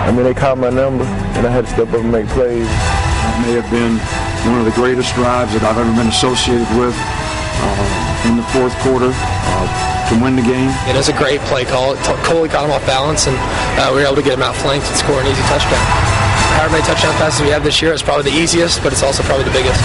I mean, they called my number, and I had to step up and make plays. That may have been one of the greatest drives that I've ever been associated with in the fourth quarter to win the game. It was a great play call. It totally got him off balance, and we were able to get him outflanked and score an easy touchdown. However many touchdown passes we have this year is probably the easiest, but it's also probably the biggest.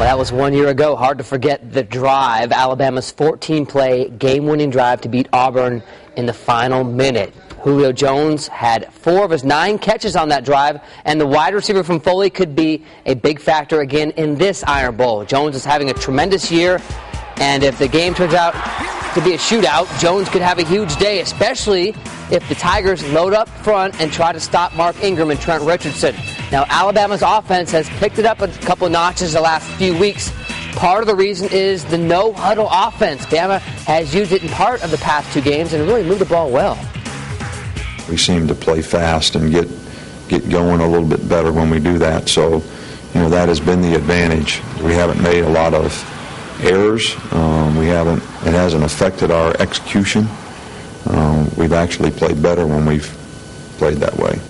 Well, that was 1 year ago. Hard to forget the drive, Alabama's 14-play game-winning drive to beat Auburn in the final minute. Julio Jones had 4 of his 9 catches on that drive, and the wide receiver from Foley could be a big factor again in this Iron Bowl. Jones is having a tremendous year, and if the game turns out to be a shootout, Jones could have a huge day, especially if the Tigers load up front and try to stop Mark Ingram and Trent Richardson. Now, Alabama's offense has picked it up a couple of notches the last few weeks. Part of the reason is the no-huddle offense. Bama has used it in part of the past 2 games and really moved the ball well. We seem to play fast and get going a little bit better when we do that. So, you know, that has been the advantage. We haven't made a lot of errors. It hasn't affected our execution. We've actually played better when we've played that way.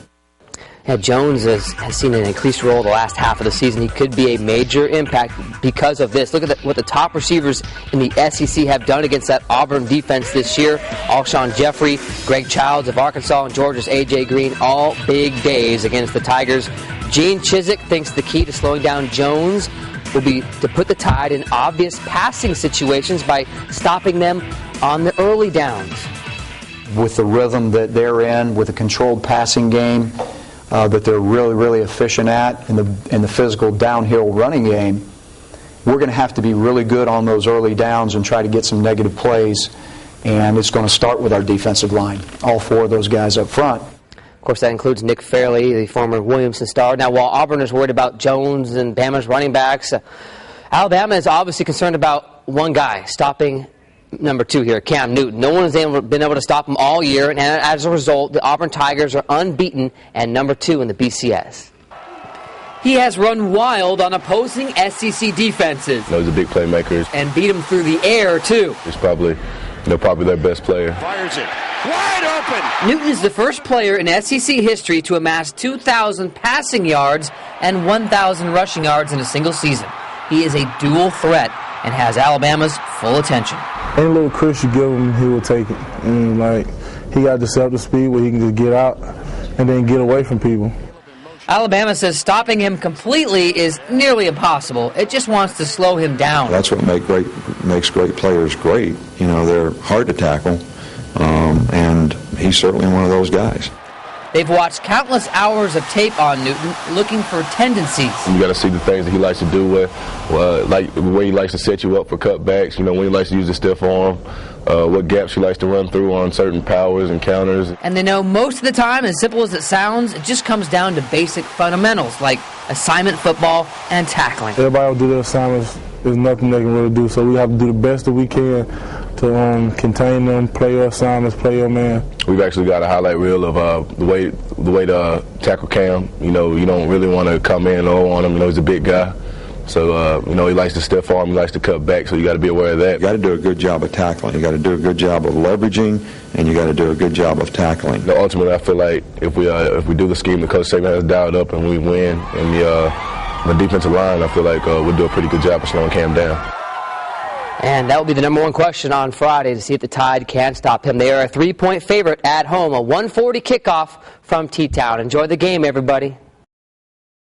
Yeah, Jones has seen an increased role the last half of the season. He could be a major impact because of this. Look at what the top receivers in the SEC have done against that Auburn defense this year. Alshon Jeffrey, Greg Childs of Arkansas, and Georgia's A.J. Green, all big days against the Tigers. Gene Chizik thinks the key to slowing down Jones will be to put the Tide in obvious passing situations by stopping them on the early downs. With the rhythm that they're in, with a controlled passing game that they're really, really efficient at, in the physical downhill running game, we're going to have to be really good on those early downs and try to get some negative plays. And it's going to start with our defensive line, all 4 of those guys up front. Of course, that includes Nick Fairley, the former Williamson star. Now, while Auburn is worried about Jones and Bama's running backs, Alabama is obviously concerned about one guy, stopping number 2 here, Cam Newton. No one has been able to stop him all year, and as a result, the Auburn Tigers are unbeaten and number 2 in the BCS. He has run wild on opposing SEC defenses. He's a big playmaker. And beat him through the air, too. He's probably their best player. Fires it. Wide open! Newton is the first player in SEC history to amass 2,000 passing yards and 1,000 rushing yards in a single season. He is a dual threat and has Alabama's full attention. Any little cushion you give him, he will take it. And, he got deceptive speed where he can just get out and then get away from people. Alabama says stopping him completely is nearly impossible. It just wants to slow him down. That's what makes great players great. You know, they're hard to tackle, and he's certainly one of those guys. They've watched countless hours of tape on Newton looking for tendencies. You got to see the things that he likes to do, like the way he likes to set you up for cutbacks, when he likes to use the stiff arm, what gaps he likes to run through on certain powers and counters. And they know most of the time, as simple as it sounds, it just comes down to basic fundamentals like assignment football and tackling. Everybody will do their assignments. There's nothing they can really do, so we have to do the best that we can to contain them, play your assignments, play your man. We've actually got a highlight reel of the way to tackle Cam. You don't really want to come in low on him. He's a big guy. So, he likes to stiff arm, he likes to cut back, so you got to be aware of that. You got to do a good job of tackling. You got to do a good job of leveraging, and you got to do a good job of tackling. Ultimately, I feel like if we do the scheme that Coach Saban has dialed up and we win in the defensive line, I feel like we'll do a pretty good job of slowing Cam down. And that will be the number 1 question on Friday, to see if the Tide can stop him. They are a 3-point favorite at home, a 1:40 kickoff from T-Town. Enjoy the game, everybody.